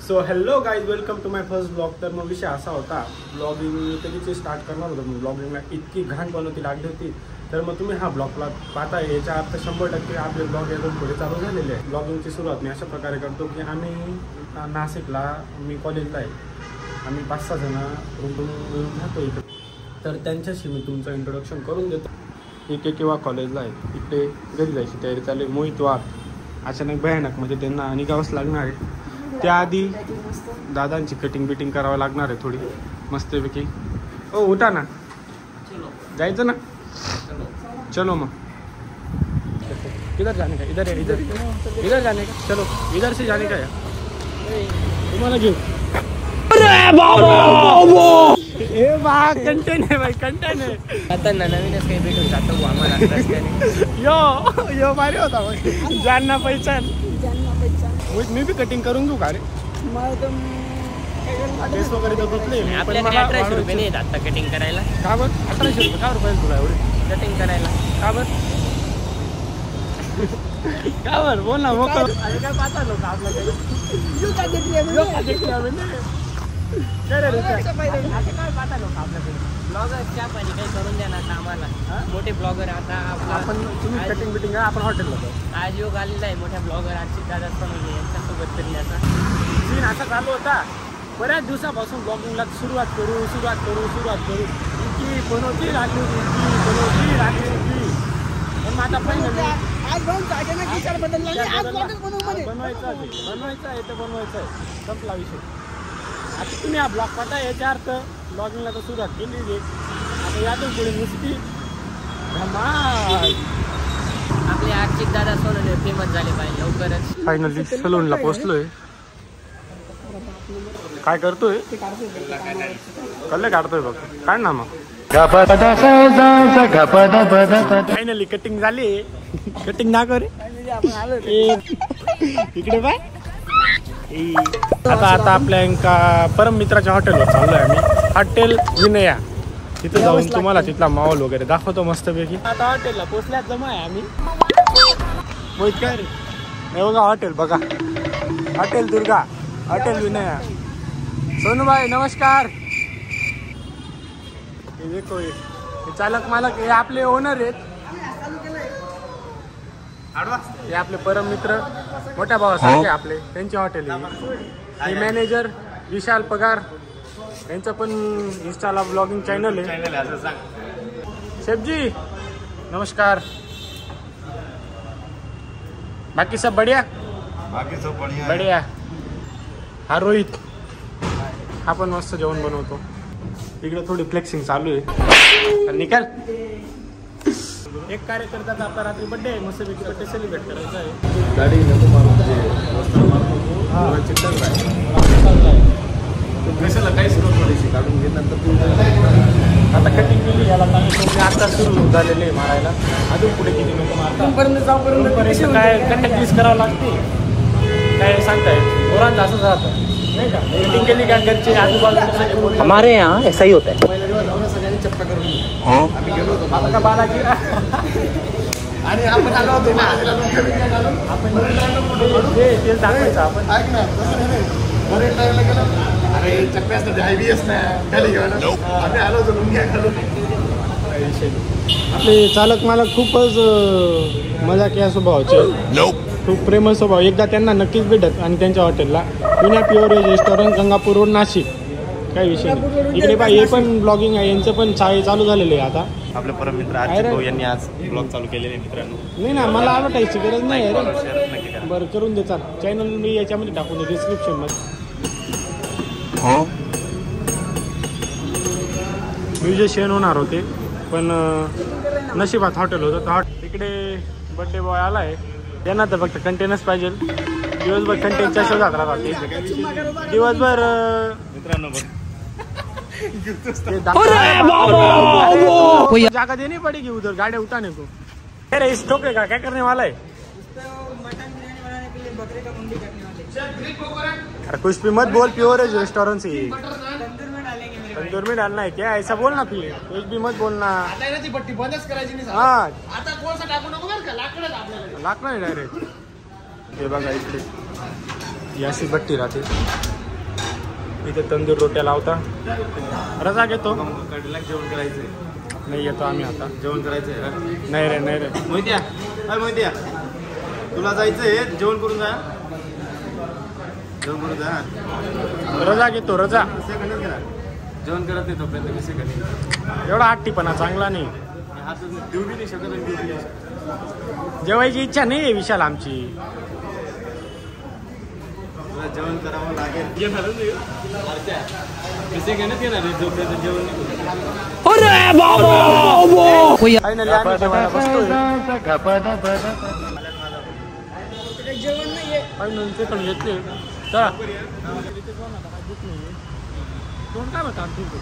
So hello guys, welcome to my first blog. तर मग विषय असा होता, ब्लॉगिंग कधीची स्टार्ट करणार होतो. मग ब्लॉगिंगला इतकी घाण बनवती लागली होती. तर मग तुम्ही हा ब्लॉगला पाहता, याच्या अर्थ 100% आपले ब्लॉग एकदम पुढे चालू झालेले आहे. ब्लॉगिंगची सुरुवात मी अशा प्रकारे करतो की आम्ही नाशिकला, मी कॉलेजला आहे, आम्ही 5-6 जण रूम मिळून राहतो इकडे. तर त्यांच्याशी मी तुमचं इंट्रोडक्शन करून देतो. इथे किंवा कॉलेजला आहे, इकडे घरी जायची तयारी चालू आहे. मोहित वाघ अचानक भयानक म्हणजे त्यांना निघावंच लागणार आहे. त्याआधी दादांची कटिंग बिटिंग करावं लागणार आहे थोडी मस्तपैकी. ओ उठा ना, जायचं ना, चलो मग. किधर जाने का? इधर है, इधर जाने का. चलो इधर से जाने का. तुम्हाला घेऊ. हे बा कंटेन आहे भाई, कंटेन आहे. आता नवीनच काही भेटून जातो आम्हाला. यो भारी होता भाई. जानना पहिचान. मी भी कटिंग करून घेऊ का रे? केस वगैरे तर धुतले. आपल्याकडे 1800 रुपये नाही आता कटिंग करायला. का बरं 1800 रुपये? का रुपये तुला एवढे कटिंग करायला? का बरं? का बरं बोल ना. मोकळ काय पाहता लोक आपल्याकडे. काय पाहता लोक आपल्याकडे. ब्लॉगरच्या पाणी काही करून द्या ना आता आम्हाला. मोठे ब्लॉगर आता आपण तुम्ही कटिंग बिटिंग आपण हॉटेलला जाऊ. आज योग आलेला आहे मोठ्या ब्लॉगर आजची दादा यांच्यासोबत फिरण्याचा सीन असा चालू होता. बऱ्याच दिवसापासून ब्लॉगिंगला सुरुवात करू की बनवती लागली होती. पण आता बनवायचं आहे, संपला विषय. आता तुम्ही हा ब्लॉग पाहता, याच्या अर्थ ब्लॉगिंगला तर सुरुवात केली आहे. आता यातून पुढे नुसती धमाल. आपले आजची दादा सोनवणे फेमस झाले पाहिजे लवकरच. फायनली सलूनला पोहोचलोय. काय करतोय? कल्ले काढतोय बघ. काढ ना मग. फायनली कटिंग झाली. कटिंग ना करे इकडे बाय. आता आपल्या परम मित्राच्या हॉटेलवर चाललोय आम्ही. हॉटेल विनया. तिथे जाऊन तुम्हाला तिथला माहोल वगैरे दाखवतो मस्तपैकी. आता हॉटेलला पोचल्यात जमा आहे आम्ही. मोहित काय रे? हे बघा हॉटेल, बघा हॉटेल दुर्गा, हॉटेल विनया. सोनूभाई नमस्कार. हे देखो, हे चालक मालक, हे आपले ओनर आहेत. हे आपले परम मित्र, मोठ्या भावासारखे आपले, त्यांचे हॉटेल आहे. हे मॅनेजर विशाल पगार, यांचं पण इंस्टाला ब्लॉगिंग चॅनल आहे. शेफजी नमस्कार. बाकी सब बढ़िया? बाकी सब बढ़िया. बढ़िया. हा रोहित, हा पण मस्त जेवण बनवतो. इकडे थोडी फ्लेक्सिंग चालू आहे. निकाल. एक कार्यकर्त्याचा आता रात्री बड्डे आहे, मस्तपैकी बड्डे सेलिब्रेट करायचा आहे. गाडी नको मारून कशाला काहीच थोडीशी काढून घे, नंतर तू आता कटिंग केली याला. आता सुरू झालेले मारायला. अजून पुढे किती नको मारतात. काय कंटेक्ट करावं लागते, काय सांगताय. पोरांचं असंच राहतं नाही का. कटिंग केली का घरचे आजूबाजू. हमारे यहाँ ऐसा ही होता है. सगळ्यांनी चप्पा करून आम्ही गेलो होतो. आता बालाजी आणि आपण आलो होतो ना, आपण तेच दाखवायचं. आपण ऐक ना, तसं नाही. बरेच टाइमला गेलो. अरे चप्पे असतात, हायवीएस नाही खाली घेऊन आम्ही आलो होतो. लुंग्या घालून. आपले चालक मालक खूपच मजाकीय स्वभावाचे, खूप प्रेमळ स्वभाव. एकदा त्यांना नक्कीच भेटत. आणि त्यांच्या हॉटेलला विना pure veg restaurant, Gangapur road, Nashik. काही विषय नाही. इकडे पहा, हे पण ब्लॉगिंग आहे, यांचं पण चालू झालेलं आहे आता. आपले परम मित्र अर्चित भाऊ यांनी आज ब्लॉग चालू केलेले मित्रांनो. नाही ना, मला आवडायची गरज नाही आहे. बरं करून दे. चाल, चॅनल मी याच्यामध्ये टाकून दे डिस्क्रिप्शन मध्ये. म्युझिशियन होणार होते, पण नशिबात हॉटेल होतं. तिकडे बड्डे बॉय आला आहे. त्यांना तर फक्त कंटेनच पाहिजे. दिवसभर कंटेनच्या शोधात राहतात. दिवसभर मित्रांनो जागा देनी पड़ेगी उधर. गाड़ी उठाने को. अरे इस ठोके का क्या करने वाला है? अरे कुछ भी मत बोल. प्योर है रेस्टोरेंट से. तंदूर में डालना है क्या? ऐसा बोलना फिर. कुछ भी मत बोलना. हाँ लाकड़ा डायरेक्ट. हे बघा इकडे ही अशी भट्टी राहते. इथे तंदूर रोट्या लावता. रजा घेतो. जेवण करायचंय. नाही येतो आम्ही आता. जेवण करायचंय. नाही रे मोहित्या, काय मोहित्या, तुला जायचंय जेवण करून जा. जेवण करून जा. रजा घेतो. रजा सेकंडच गेला. जेवण करत नाही तोपर्यंत मी सेकंड. एवढा हट्टीपणा चांगला नाही. हात देऊ बी नाही शकत आणि देऊ बी नाही शकत. जेवायची इच्छा नाही आहे विशाल आमची. तुला जेवण करावं लागेल. सेकंडच येणार आहे जोपर्यंत जेवण नाही. फायनली आम्ही जेवायला बसतोय. फायनली ते पण घेतले. चला कोण काय होत आणतोय तू?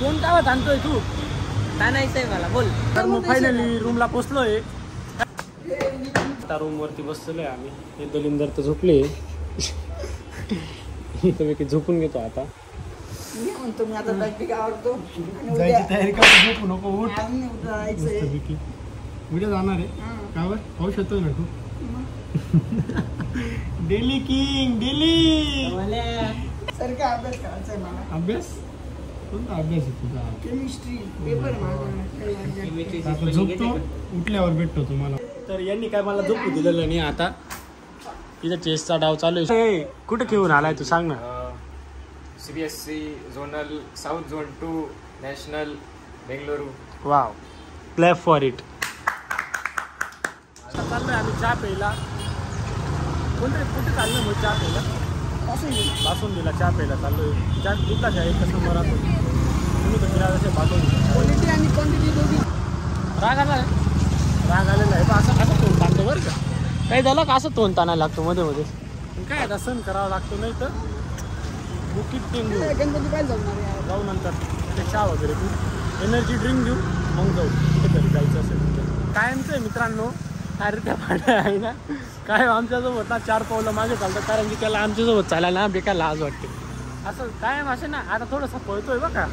कोण काय होत आणतोय तू? ताणायचंय मला बोल. तर मग फायनली रूमला पोचलोय. आता रूम वरती बसलोय आम्ही. हे दलिंदर तर झोपले. तुम्ही झोपून घेतो आता. जायची तयारी का? झोपू नको. उठ. उद्या जाणार आहे का? बरं पाऊस येतोय ना तू. Daily king daily. सारखा अभ्यास करायचा आहे मला. अभ्यास कोणता अभ्यास आहे तुझा? केमिस्ट्री पेपर माझा. आता झोपतो. उठल्यावर भेटतो तुम्हाला. तर यांनी काय मला झोपू दिलेलं नाही. आता तिथे चेसचा डाव चालू आहे. कुठे खेळून आलाय तू सांग ना. CBSE zonal south zone 2 national Bengaluru. Wow clap for it. चाललोय आम्ही चहा प्यायला. कुठे चाललोय मग चहा प्यायला? बासुंदीला चहा प्यायला चाललोय. चहा दुधाच्या एक समोर राहतो. तुम्ही तर फिरायला असे क्वालिटी आणि क्वांटिटी दोन्ही. राग आलेला आहे. असं तोंड ताणतो बरं का. काही झालं का असं तोंड ताणायला लागतो मध्ये मध्ये. काय आता सण करावा लागतो. नाही तर बुकीट टीम घेऊ. गणपती पाहिजे जाऊ नंतर ते चहा वगैरे घेऊ. एनर्जी ड्रिंक घेऊ मग जाऊ. कुठेतरी जायचं असेल कायमचं आहे मित्रांनो. अरे त्या भाड्या आहे ना काय आमच्यासोबत ना 4 पावलं मागे चालतं. कारण की त्याला आमच्यासोबत चालायला ना बेकार लाज वाटते. असं कायम असे ना. आता थोडंसं पळतोय बघा.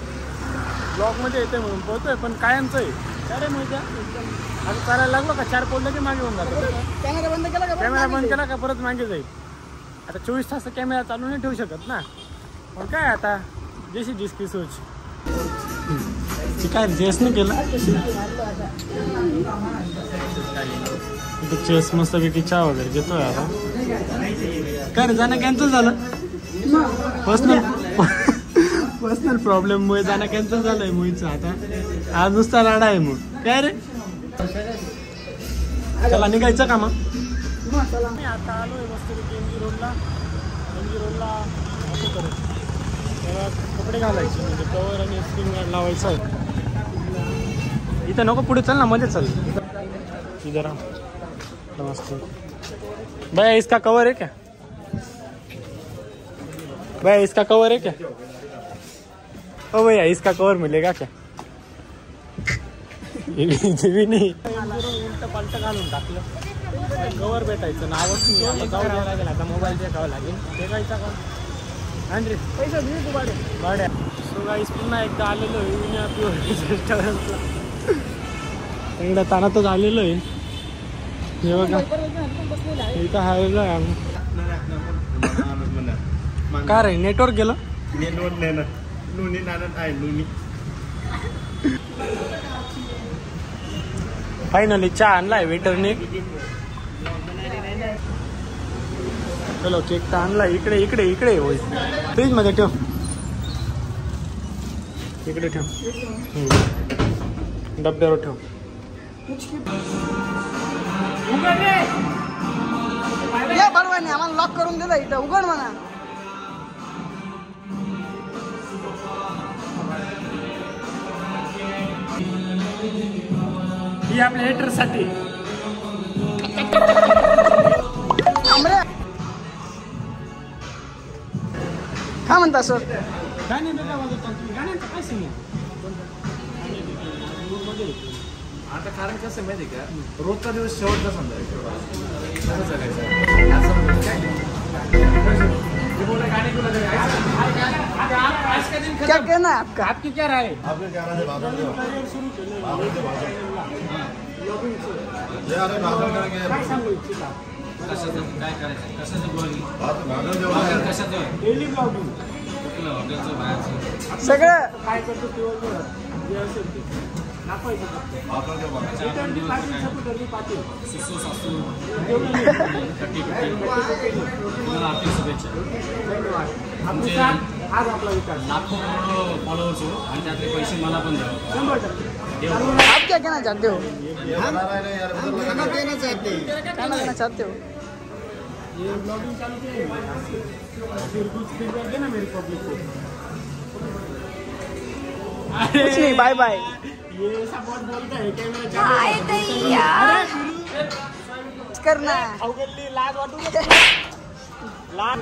ब्लॉगमध्ये येतोय म्हणून पळतोय पण कायमचं आहे. अरे माहिती आता चालायला लागलो का 4 पावलं की मागे होऊन जातं. कॅमेरा बंद केला का? कॅमेरा बंद केला का परत मागे जाईल. आता 24 तास कॅमेरा चालू नाही ठेवू शकत ना. पण काय आता जशी जिसकी सोच. काय जेस नाही केलं. चेस मस्त पैकी चहा वगैरे घेतोय आता. काय रे जाणं कॅन्सल झालं. पर्सनल प्रॉब्लेममुळे जाणं कॅन्सल झालंय मुळीचं. आता आज नुसता राडा आहे. मग काय रे चला निघायचं का? मग मी आता आलोय मस्तपैकी MG रोडला. असं करायचं तेव्हा कपडे घालायचे म्हणजे कवर आणि स्क्रीन गार्ड लावायचं आहे. इथं नको पुढे चल ना. मध्ये चल. इधर नमस्ते भैया. इसका कवर है क्या? भैया इसका कवर है क्या? ओ भैया इसका कवर मिलेगा क्या? भी नाही. उलट पालट घालून टाकलं. कवर भेटायचं नावच नाही. आता जाऊ लागेल. आता मोबाईल चेकावं लागेल. चेकायचा का? रे पैसा देऊ तू भाड्या. सो गाईस पुन्हा एकदा आलेलो आहे रेस्टॉरंटला. एकदा तानातच आलेलो आहे. हे बघा इथं हायला आहे आम्ही. का रे नेटवर्क गेलं. फायनली चहा आणलाय वेटरने. चलो केक तर आणलाय. इकडे होईल. फ्रीज मध्ये ठेव. इकडे ठेव. डब्यावर ठेव. या बरोबर आम्हाला लॉक करून दिलं इथं. उघड म्हणा. ही आपल्या हेटरसाठी. काय म्हणता सर? गाणे नका वाजवता तुम्ही. गाण्याचं काय सिंग आता कारण कसं माहिती का? रोजचा दिवस शेवटचा समजा क्या कहना है आपका? आपकी क्या राय है? आपने क्या रहा है? करियर सुरू केलं. ये आपने भाषण करेंगे. काय सांगू इच्छिता? कशाचं काय करायचं कशाचं ब्लॉगिंग कशाचं डेली ब्लॉगिंग कुठलं हॉटेलचं बाहेरचं सगळं काय करतो दिवसभर जे असेल ते दाखवायचं सुसू सासू कटी तुम्हाला आर्थिक शुभेच्छा धन्यवाद. आज आपला विकास लाखो करोड फॉलोअर्स हो आणि त्यातले पैसे मला पण द्यावं 100%. आप क्या कहना चाहते हो कहना कहना चाहते हो ये ब्लॉगिंग चालू किया है फिर कुछ फीडबैक देना मेरे पब्लिक को. कुछ नहीं बाय बाय ये ऐसा बहुत बोलता है कैमरा चालू करना अवगल्ली लाज वाटू लाज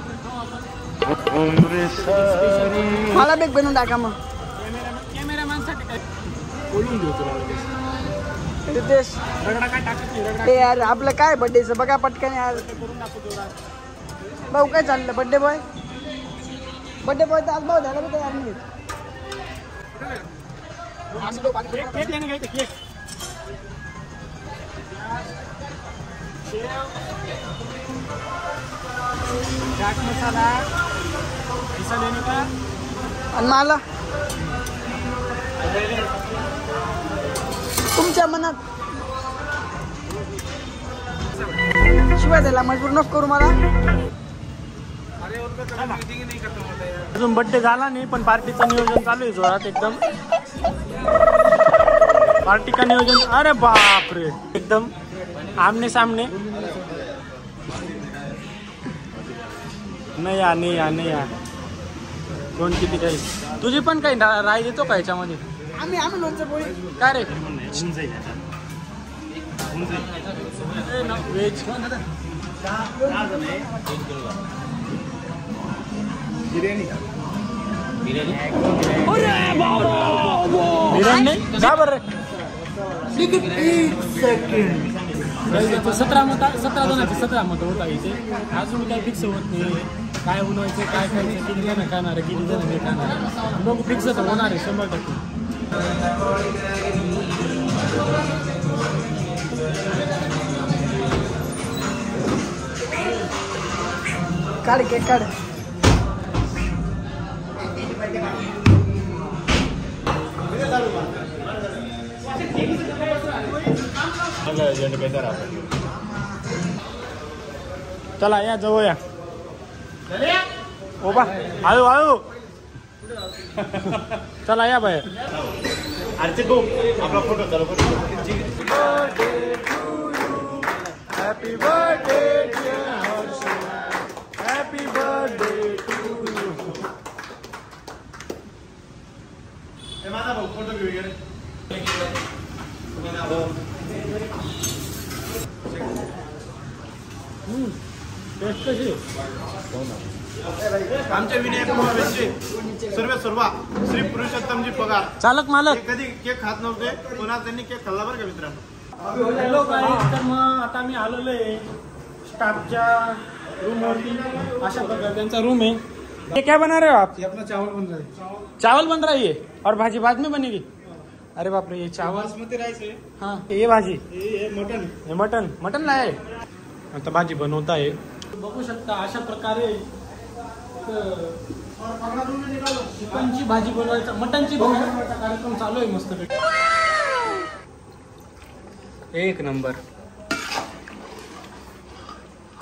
मला बेग बनवून टाका मग कॅमेरामॅनसाठी काय बोलून घेऊ तुला लगेच. रितेश रगडा काय टाकत नाही रगडा ते यार आपलं काय बर्थडेचं बघा पटकन यार करून दाखव जोरात. भाऊ काय चाललं बर्थडे बॉय तर आज भाऊ झाला बघा यार मी केक लेने गए थे केक चाट मसाला ऐसा लेने का आणि मला तुमच्या मनात शिवाय त्याला मजबूर नको करू मला अजून बर्थडे झाला नाही पण पार्टीचं नियोजन चालू आहे जोरात एकदम. पार्टी का नियोजन अरे बाप रे एकदम आमने सामने नाही या दोन किती काही तुझी पण काही राय देतो का याच्यामध्ये आम्ही लोणचं पोळी काय रे व्हेज बिर्याणी जा बरं 17 मत होता इथे अजून काय फिक्स होत नाही काय बनवायचं काय करायचं किती जण खाणार आहे किती जण नाही खाणार बघू फिक्स तर होणार आहे 100%. काढ केक काढ चला या जवळ या ओबा आळू चला या बाहेर आपला फोटो चालू happy birthday happy birthday to you माझा भाऊ फोटो घेऊ टेस्ट कशी आमचे विनय सर्व श्री पुरुषोत्तमजी पगार चालक मालक ते कधी केक खात नव्हते पुन्हा त्यांनी केक खाल्ला बरं का मित्रांनो. हॅलो गाईज तर मग आता मी आलेलो आहे स्टाफच्या रूमवरती अशा प्रकार त्यांचा रूम है. ये क्या बना रहे हो आप? अपना चावल बन रहा है. चावल बन रहा है ये और भाजी बाद में बनेगी. अरे बाप रे ये चावल बासमती राइस है. हाँ ये भाजी ये मटन. हे मटन लाय आता भाजी बनवता आहे. बघू शकता अशा प्रकारे चिकनची भाजी बनवायचा मटनची बनवायचा कार्यक्रम चालू आहे मस्तपैकी एक नंबर.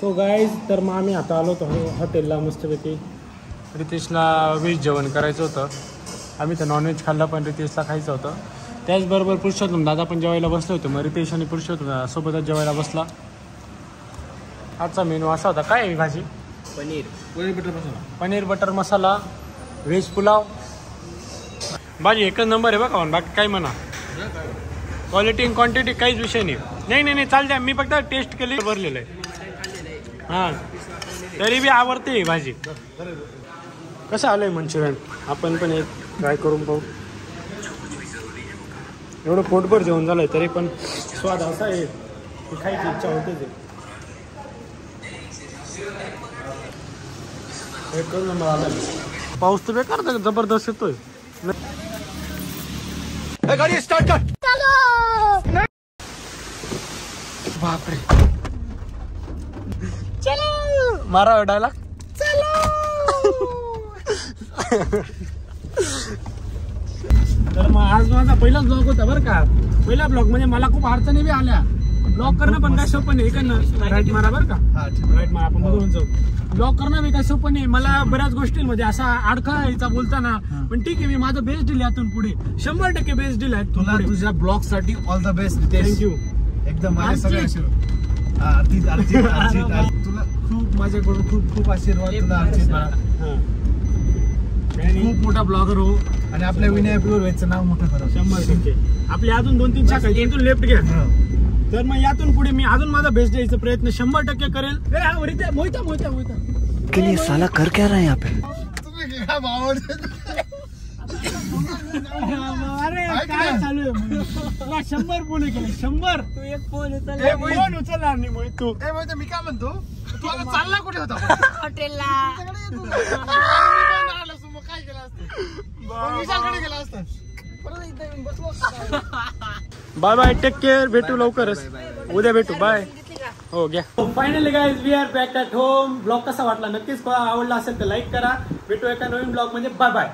तो गाईज तर मग आम्ही आता आलो होतो हॉटेलला मस्तपैकी. रितेशला व्हेज जेवण करायचं होतं. आम्ही तर नॉनव्हेज खाल्लं पण रितेशला खायचं होतं. त्याचबरोबर पुरुषोत्तम दादा पण जेवायला बसले होते. मग रितेश आणि पुरुषोत्तम सोबतच जेवायला बसला. आजचा मेनू असा होता. काय आहे भाजी? पनीर बटर मसाला व्हेज पुलाव. भाजी एकच नंबर आहे बघा. बाकी काय म्हणा क्वालिटी आणि क्वांटिटी काहीच विषय नाही चालते. मी फक्त टेस्ट केली भरलेलं आहे. हां तरी बी आवडते भाजी. कसं आलं आहे मंचुरियन आपण पण एक ट्राय करून पाहू. एवढं पोटभर जेवण झालं आहे तरी पण स्वाद असा आहे की खायची इच्छा होते ते. एक नंबर आला. पाऊस तर बेकार जबरदस्त येतोय. गाडी स्टार्ट कर. बापरे मारा डायलॉग. तर मग आज माझा पहिलाच ब्लॉग होता बरं का. पहिला ब्लॉग म्हणजे मला खूप अडचणी बी आल्या. ब्लॉग करणं पण काय सोपं नाही. इकडनं राईट मारा बरं का. राईट मारा आपण बघून जाऊ. ब्लॉग करणं बी काय सोपं नाही. मला बऱ्याच गोष्टींमध्ये असा अडखळा यायचा बोलताना. पण ठीक आहे, मी माझं बेस्ट डील यातून पुढे 100% बेस्ट डील आहे. तुला तुझ्या ब्लॉग साठी ऑल द बेस्ट. थँक्यू. एकदम माझे सगळे आशीर्वाद. तुला खूप माझ्याकडून खूप खूप आशीर्वाद तुला अर्जित बाळा. खूप मोठा ब्लॉगर हो आणि आपल्या विनय प्युअर व्हेजचं नाव मोठं करा. 100%. आपली अजून 2-3 शाखा आहेत. इथून लेफ्ट घ्या. तर मग यातून पुढे मी अजून माझा बेस्ट द्यायचा प्रयत्न 100% करेल. मोहिता के लिए साला कर क्या रहा है यहाँ पे? अरे काय चालू आहे? 100 फोन केले. 100. तू एक फोन उचल. फोन उचलणार नाही मोहित तू. मी काय म्हणतो, तू आता चालला कुठे होता? हॉटेलला. काय केलं असतं? विशालकडे गेला असतं. Bye bye. Take care. भेटू लवकरच. उद्या भेटू. बाय. हो घ्या. Finally guys we are back at home. Blog कसा वाटला नक्कीच आवडला असेल तर लाईक करा. भेटू एका नवीन ब्लॉग म्हणजे. Bye bye.